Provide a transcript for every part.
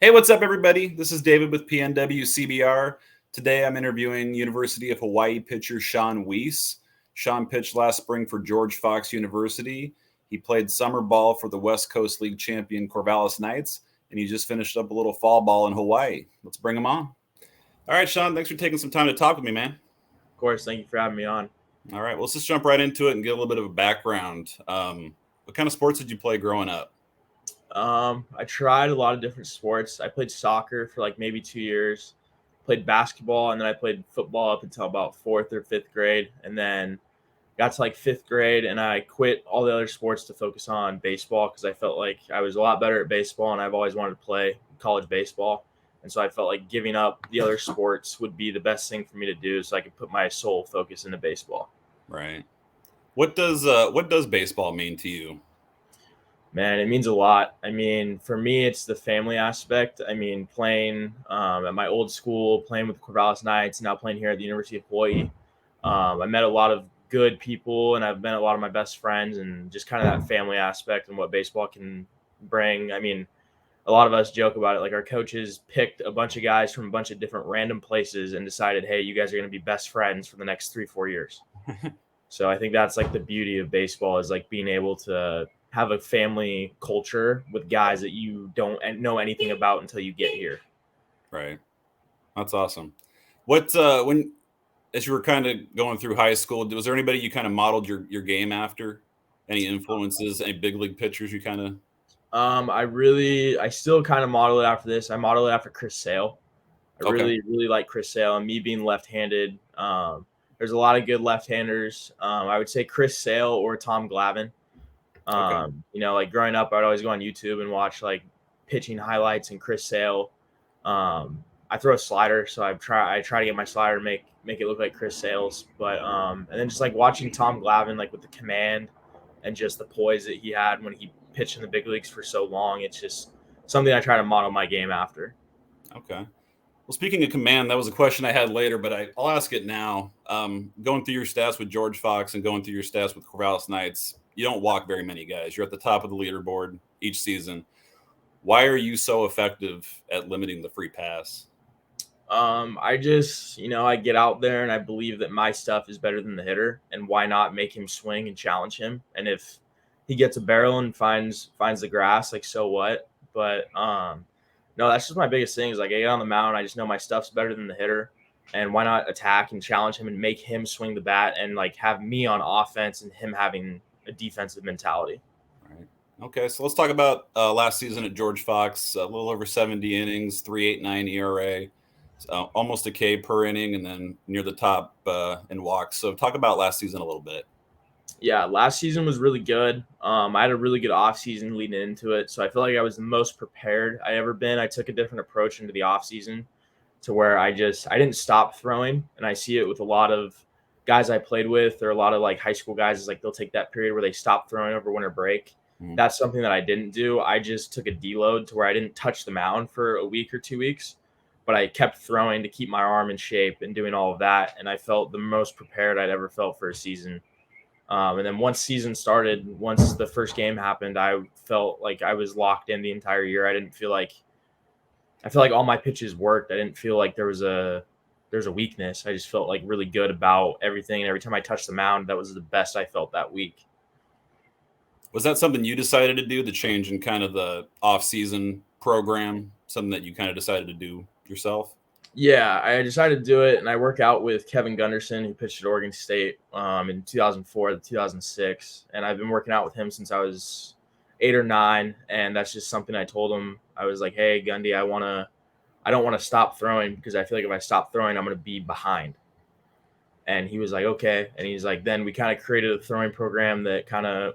Hey, what's up, everybody? This is David with PNW CBR. Today, I'm interviewing University of Hawaii pitcher Sean Wiese. Sean pitched last spring for George Fox University. He played summer ball for the West Coast League champion Corvallis Knights, and he just finished up a little fall ball in Hawaii. Let's bring him on. All right, Sean, thanks for taking some time to talk with me, man. Of course, thank you for having me on. All right, well, let's just jump right into it and get a little bit of a background. What kind of sports did you play growing up? I tried a lot of different sports. I played soccer for like maybe 2 years, played basketball, and then I played football up until about fourth or fifth grade. And then got to like fifth grade and I quit all the other sports to focus on baseball because I felt like I was a lot better at baseball and I've always wanted to play college baseball. And so I felt like giving up the other sports would be the best thing for me to do so I could put my sole focus into baseball. Right. What does baseball mean to you? Man, it means a lot. I mean, for me, it's the family aspect. I mean, playing at my old school, playing with the Corvallis Knights, now playing here at the University of Hawaii. I met a lot of good people, and I've met a lot of my best friends, and just kind of that family aspect and what baseball can bring. I mean, a lot of us joke about it. Like our coaches picked a bunch of guys from a bunch of different random places and decided, hey, you guys are going to be best friends for the next 3-4 years. So I think that's like the beauty of baseball is like being able to have a family culture with guys that you don't know anything about until you get here. Right. That's awesome. When as you were kind of going through high school, was there anybody you kind of modeled your game after? Any influences, any big league pitchers you kind of I still kind of model it after this. I model it after Chris Sale. I Okay. really like Chris Sale, and me being left-handed. There's a lot of good left-handers. I would say Chris Sale or Tom Glavine. Okay. Like growing up, I'd always go on YouTube and watch like pitching highlights and Chris Sale. I throw a slider, so I try to get my slider to make it look like Chris Sale's. But and then just like watching Tom Glavine like with the command and just the poise that he had when he pitched in the big leagues for so long, it's just something I try to model my game after. Okay. Well, speaking of command, that was a question I had later, but I'll ask it now. Going through your stats with George Fox and going through your stats with Corvallis Knights, you don't walk very many guys. You're at the top of the leaderboard each season. Why are you so effective at limiting the free pass? I just, I get out there and I believe that my stuff is better than the hitter, and why not make him swing and challenge him? And if he gets a barrel and finds the grass, like so what? But no, that's just my biggest thing is like I get on the mound, I just know my stuff's better than the hitter, and why not attack and challenge him and make him swing the bat and like have me on offense and him having a defensive mentality. Right. Okay, so let's talk about last season at George Fox. A little over 70 innings, 3.89 ERA, almost a K per inning, and then near the top in walks. So talk about last season a little bit. Yeah, last season was really good. I had a really good off season leading into it, so I feel like I was the most prepared I ever been. I took a different approach into the off season to where I didn't stop throwing, and I see it with a lot of guys I played with or a lot of like high school guys is like they'll take that period where they stop throwing over winter break. Mm-hmm. That's something that I didn't do. I just took a deload to where I didn't touch the mound for a week or 2 weeks, but I kept throwing to keep my arm in shape and doing all of that, and I felt the most prepared I'd ever felt for a season. And then once season started, once the first game happened, I felt like I was locked in the entire year. I feel like all my pitches worked. I didn't feel like there's a weakness. I just felt like really good about everything. And every time I touched the mound, that was the best I felt that week. Was that something you decided to do, the change in kind of the off-season program, something that you kind of decided to do yourself? Yeah, I decided to do it, and I work out with Kevin Gunderson, who pitched at Oregon State in 2004 to 2006, and I've been working out with him since I was 8 or 9, and that's just something I told him. I was like, hey, Gundy, I don't want to stop throwing because I feel like if I stop throwing, I'm going to be behind. And he was like, okay. And he's like, then we kind of created a throwing program that kind of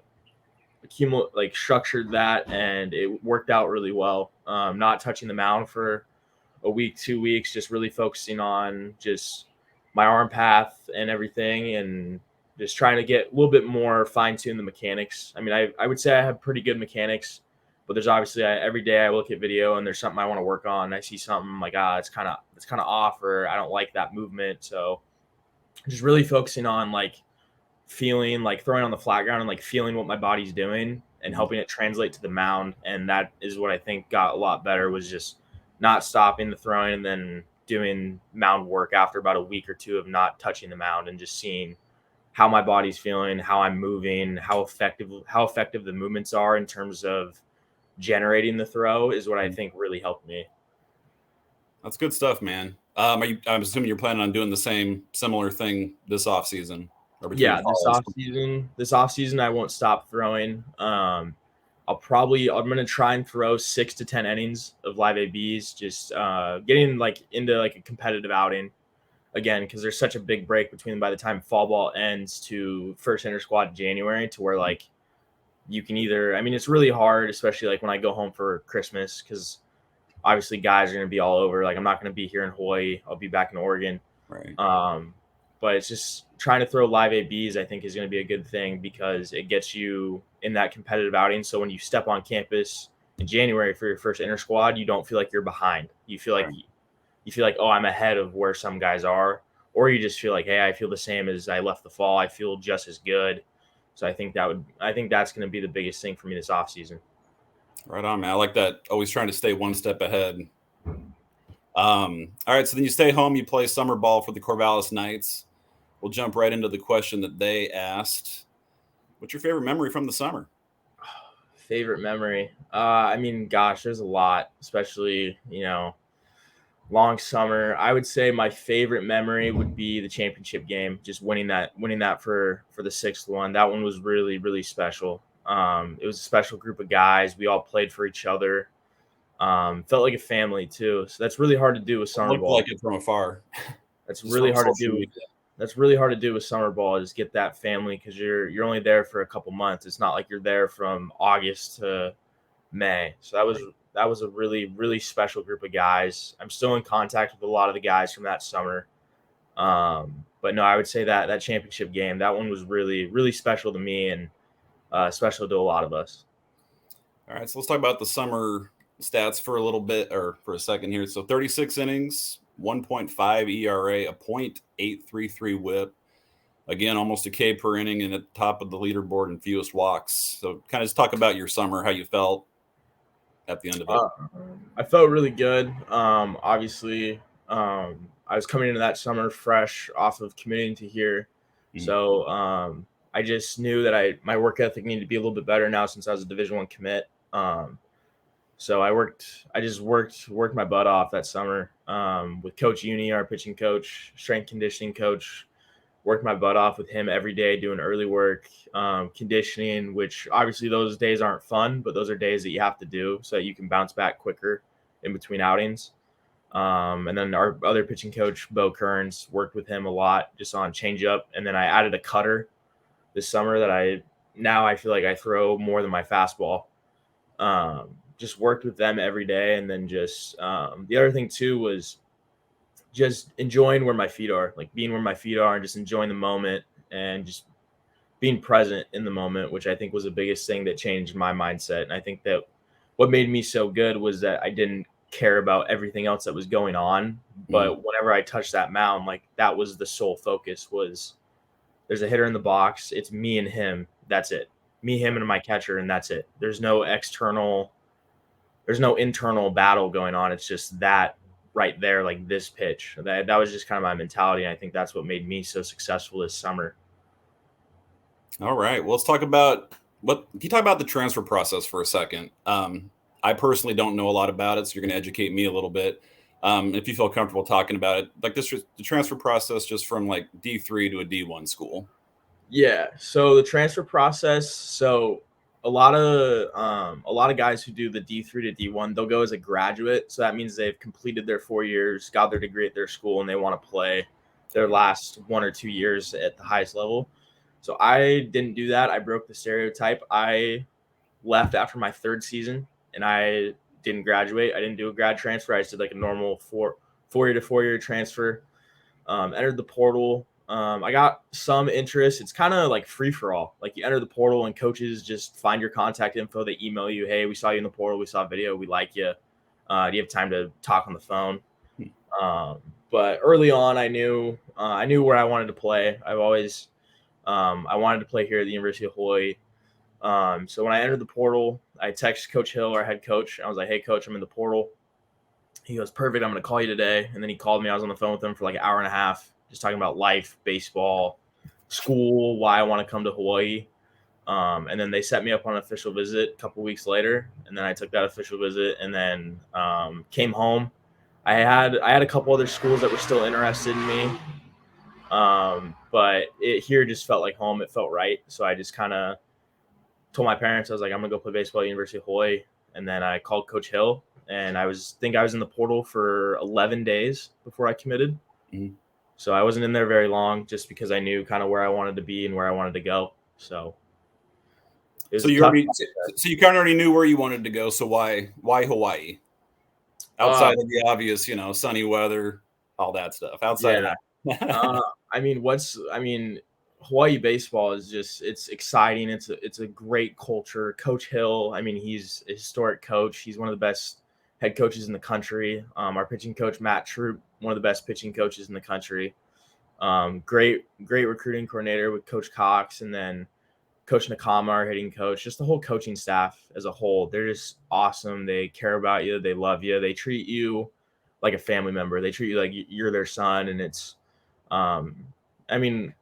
structured that, and it worked out really well. Not touching the mound for a week, 2 weeks, just really focusing on just my arm path and everything, and just trying to get a little bit more fine-tune the mechanics. I mean, I would say I have pretty good mechanics, but there's obviously every day I look at video and there's something I want to work on. I see something like, it's kind of off, or I don't like that movement. So just really focusing on like feeling, like throwing on the flat ground and like feeling what my body's doing and helping it translate to the mound. And that is what I think got a lot better, was just not stopping the throwing and then doing mound work after about a week or two of not touching the mound and just seeing how my body's feeling, how I'm moving, how effective the movements are in terms of generating the throw is what I think really helped me. That's good stuff, man. I'm assuming you're planning on doing the similar thing this offseason. Yeah, this offseason I won't stop throwing. I'm going to try and throw 6 to 10 innings of live ABs, just getting like into like a competitive outing again, because there's such a big break between by the time fall ball ends to first inter squad in January, to where like you can either, I mean, it's really hard, especially like when I go home for Christmas, because obviously guys are going to be all over. Like I'm not going to be here in Hawaii. I'll be back in Oregon. Right. But it's just trying to throw live ABs, I think, is going to be a good thing because it gets you in that competitive outing. So when you step on campus in January for your first inter squad, you don't feel like you're behind. You feel like oh, I'm ahead of where some guys are, or you just feel like, hey, I feel the same as I left the fall. I feel just as good. So I think that's going to be the biggest thing for me this offseason. Right on, man. I like that. Always trying to stay one step ahead. All right. So then you stay home, you play summer ball for the Corvallis Knights. We'll jump right into the question that they asked. What's your favorite memory from the summer? Favorite memory? I mean, gosh, there's a lot, especially, long summer. I would say my favorite memory would be the championship game, just winning that for the sixth one. That one was really, really special. It was a special group of guys. We all played for each other. Felt like a family too. So that's really hard to do with summer ball. Like it from afar. That's really hard to do. That's really hard to do with summer ball, is get that family, because you're only there for a couple months. It's not like you're there from August to May. So that was a really, really special group of guys. I'm still in contact with a lot of the guys from that summer. But no, I would say that championship game, that one was really, really special to me and special to a lot of us. All right, so let's talk about the summer stats for a little bit, or for a second here. So 36 innings, 1.5 ERA, a .833 WHIP. Again, almost a K per inning, and at the top of the leaderboard in fewest walks. So kind of just talk about your summer, how you felt at the end of it. I felt really good. Obviously, I was coming into that summer fresh off of committing to here. Mm-hmm. So I just knew that my work ethic needed to be a little bit better now since I was a Division I commit. So I just worked my butt off that summer with Coach Uni, our pitching coach, strength conditioning coach. Worked my butt off with him every day, doing early work, conditioning, which obviously those days aren't fun, but those are days that you have to do so that you can bounce back quicker in between outings. And then our other pitching coach, Bo Kearns, worked with him a lot just on changeup. And then I added a cutter this summer that I feel like I throw more than my fastball. Just worked with them every day. And then just the other thing too was just enjoying where my feet are, like being where my feet are and just enjoying the moment and just being present in the moment, which I think was the biggest thing that changed my mindset. And I think that what made me so good was that I didn't care about everything else that was going on. But whenever I touched that mound, like that was the sole focus, was there's a hitter in the box. It's me and him. That's it. Me, him, and my catcher. And that's it. There's no internal battle going on. It's just that right there, like this pitch. That was just kind of my mentality. And I think that's what made me so successful this summer. All right. Well, let's talk about can you talk about the transfer process for a second? I personally don't know a lot about it, so you're going to educate me a little bit. If you feel comfortable talking about it, like the transfer process just from like D3 to a D1 school. Yeah. So the transfer process. So a lot of guys who do the D3 to D1, they'll go as a graduate. So that means they've completed their 4 years, got their degree at their school, and they want to play their last 1 or 2 years at the highest level. So I didn't do that. I broke the stereotype. I left after my 3rd season, and I didn't graduate. I didn't do a grad transfer. I just did like a normal 4-year to 4-year transfer. Entered the portal. I got some interest. It's kind of like free for all. Like you enter the portal and coaches just find your contact info. They email you, hey, we saw you in the portal. We saw a video. We like you. Do you have time to talk on the phone? But early on, I knew where I wanted to play. I've always I wanted to play here at the University of Hawaii. So when I entered the portal, I texted Coach Hill, our head coach. I was like, hey, coach, I'm in the portal. He goes, perfect, I'm going to call you today. And then he called me. I was on the phone with him for like an hour and a half, just talking about life, baseball, school, why I want to come to Hawaii. And then they set me up on an official visit a couple weeks later. And then I took that official visit and then came home. I had a couple other schools that were still interested in me. But it here just felt like home. It felt right. So I just kind of told my parents, I was like, I'm going to go play baseball at University of Hawaii. And then I called Coach Hill, and I was in the portal for 11 days before I committed. Mm-hmm. So I wasn't in there very long just because I knew kind of where I wanted to be and where I wanted to go. So you kind of already knew where you wanted to go. So why Hawaii? Outside of the obvious, sunny weather, all that stuff. Outside of that. Hawaii baseball is it's exciting. It's a great culture. Coach Hill, he's a historic coach. He's one of the best head coaches in the country. Our pitching coach, Matt Troop, one of the best pitching coaches in the country. Great recruiting coordinator with Coach Cox, and then Coach Nakama, our hitting coach. Just the whole coaching staff as a whole. They're just awesome. They care about you. They love you. They treat you like a family member. They treat you like you're their son, and it's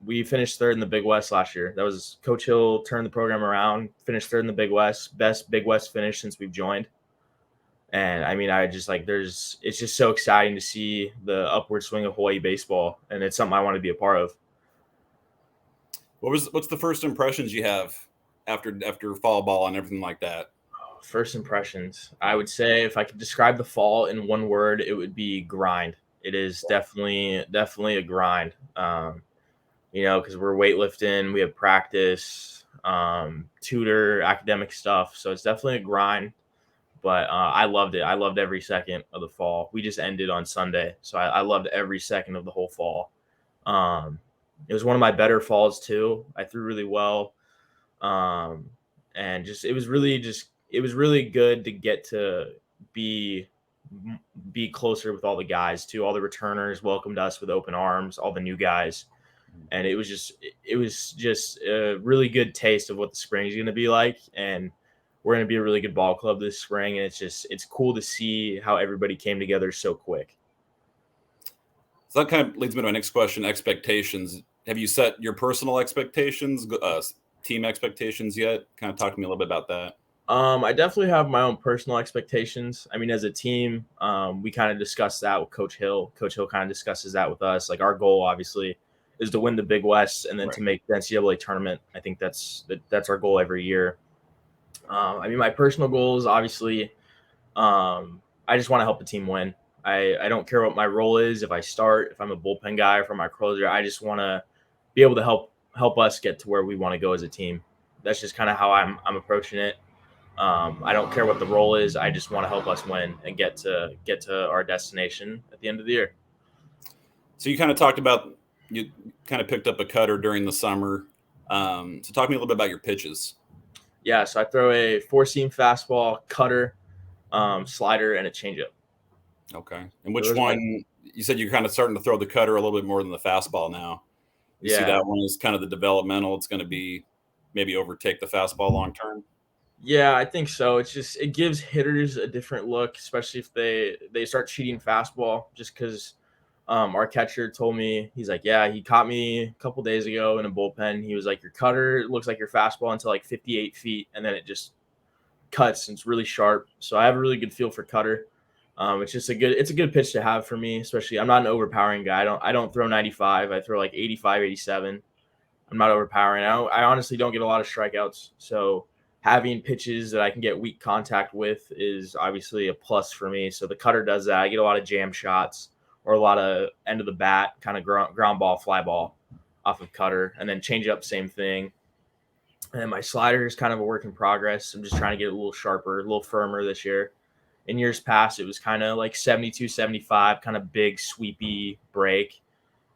we finished third in the Big West last year. That was Coach Hill turned the program around, finished third in the Big West, best Big West finish since we've joined. And it's just so exciting to see the upward swing of Hawaii baseball, and it's something I want to be a part of. What's the first impressions you have after fall ball and everything like that? First impressions, I would say if I could describe the fall in one word, it would be grind. It is definitely a grind. Because we're weightlifting, we have practice, tutor, academic stuff. So it's definitely a grind, but I loved it. I loved every second of the fall. We just ended on Sunday. So I loved every second of the whole fall. It was one of my better falls too. I threw really well. And it was really good to get to be closer with all the guys too. All the returners welcomed us with open arms, all the new guys. And it was just a really good taste of what the spring is going to be like. And we're going to be a really good ball club this spring. And it's cool to see how everybody came together so quick. So that kind of leads me to my next question, expectations. Have you set your personal expectations, team expectations yet? Kind of talk to me a little bit about that. I definitely have my own personal expectations. As a team, we kind of discussed that with Coach Hill. Coach Hill kind of discusses that with us. Like our goal, obviously, is to win the Big West and then to make the NCAA tournament. I think that's our goal every year. My personal goals, obviously, I just want to help the team win. I don't care what my role is. If I start, if I'm a bullpen guy, or if I'm my closer, I just want to be able to help us get to where we want to go as a team. That's just kind of how I'm approaching it. I don't care what the role is. I just want to help us win and get to our destination at the end of the year. So you kind of talked about you kind of picked up a cutter during the summer. So talk to me a little bit about your pitches. Yeah, so I throw a 4-seam fastball, cutter, slider, and a changeup. Okay. And which one? You said you're kind of starting to throw the cutter a little bit more than the fastball now. You see that one as kind of the developmental. It's going to be maybe overtake the fastball long term. Yeah, I think so. It gives hitters a different look, especially if they start cheating fastball. Just because our catcher told me, he's like, yeah, he caught me a couple days ago in a bullpen. He was like, your cutter looks like your fastball until like 58 feet, and then it just cuts and it's really sharp. So I have a really good feel for cutter. It's a good pitch to have for me, especially I'm not an overpowering guy. I don't throw 95. I throw like 85, 87. I'm not overpowering. I honestly don't get a lot of strikeouts. So having pitches that I can get weak contact with is obviously a plus for me. So the cutter does that. I get a lot of jam shots or a lot of end of the bat kind of ground ball, fly ball off of cutter, and then change up, same thing. And my slider is kind of a work in progress. I'm just trying to get a little sharper, a little firmer this year. In years past, it was kind of like 72, 75, kind of big, sweepy break.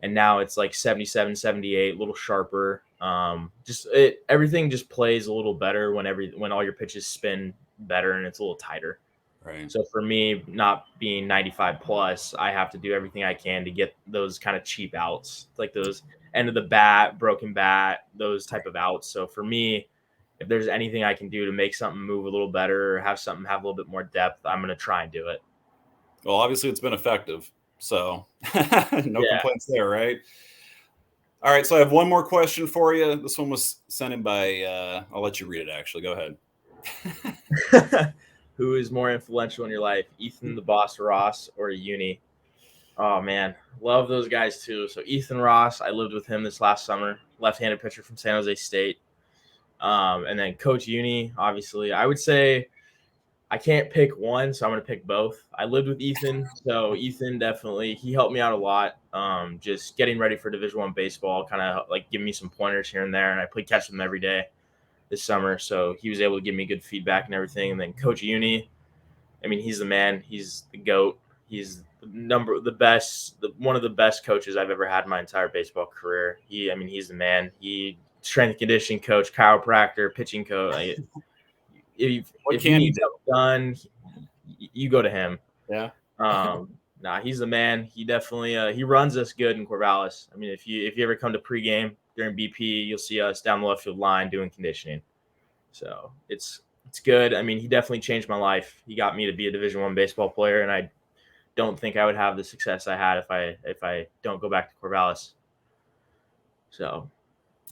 And now it's like 77, 78, a little sharper. Everything just plays a little better when all your pitches spin better and it's a little tighter. Right. So for me, not being 95 plus, I have to do everything I can to get those kind of cheap outs, like those end of the bat, broken bat, those type of outs. So for me, if there's anything I can do to make something move a little better or have something have a little bit more depth, I'm going to try and do it. Well, obviously it's been effective, so no Yeah. complaints there, right? All right, so I have one more question for you. This one was sent in by, I'll let you read it actually. Go ahead. Who is more influential in your life, Ethan the Boss Ross or Uni? Oh man, love those guys too. So Ethan Ross, I lived with him this last summer, left-handed pitcher from San Jose State. And then Coach Uni, obviously, I would say I can't pick one, so I'm going to pick both. I lived with Ethan, so Ethan definitely he helped me out a lot. Just getting ready for Division I baseball, kind of like giving me some pointers here and there, and I played catch with him every day this summer, so he was able to give me good feedback and everything. And then Coach Uni, I mean, he's the man. He's the GOAT. He's one of the best coaches I've ever had in my entire baseball career. He's the man. He strength and conditioning coach, chiropractor, pitching coach. If you need something done, you go to him. Yeah. He's the man. He definitely he runs us good in Corvallis. I mean, if you ever come to pregame during BP, you'll see us down the left field line doing conditioning. So it's good. I mean, he definitely changed my life. He got me to be a Division I baseball player, and I don't think I would have the success I had if I don't go back to Corvallis. So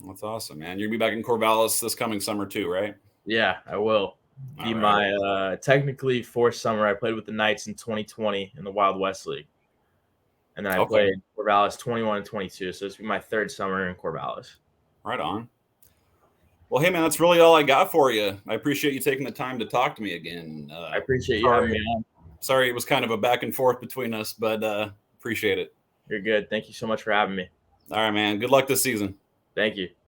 that's awesome, man. You'll be back in Corvallis this coming summer too, right? Yeah, I will. Be my technically fourth summer. I played with the Knights in 2020 in the Wild West League. And then I played Corvallis 21 and 22. So this will be my third summer in Corvallis. Right on. Well, hey, man, that's really all I got for you. I appreciate you taking the time to talk to me again. I appreciate you having me on. Sorry, it was kind of a back and forth between us, but appreciate it. You're good. Thank you so much for having me. All right, man. Good luck this season. Thank you.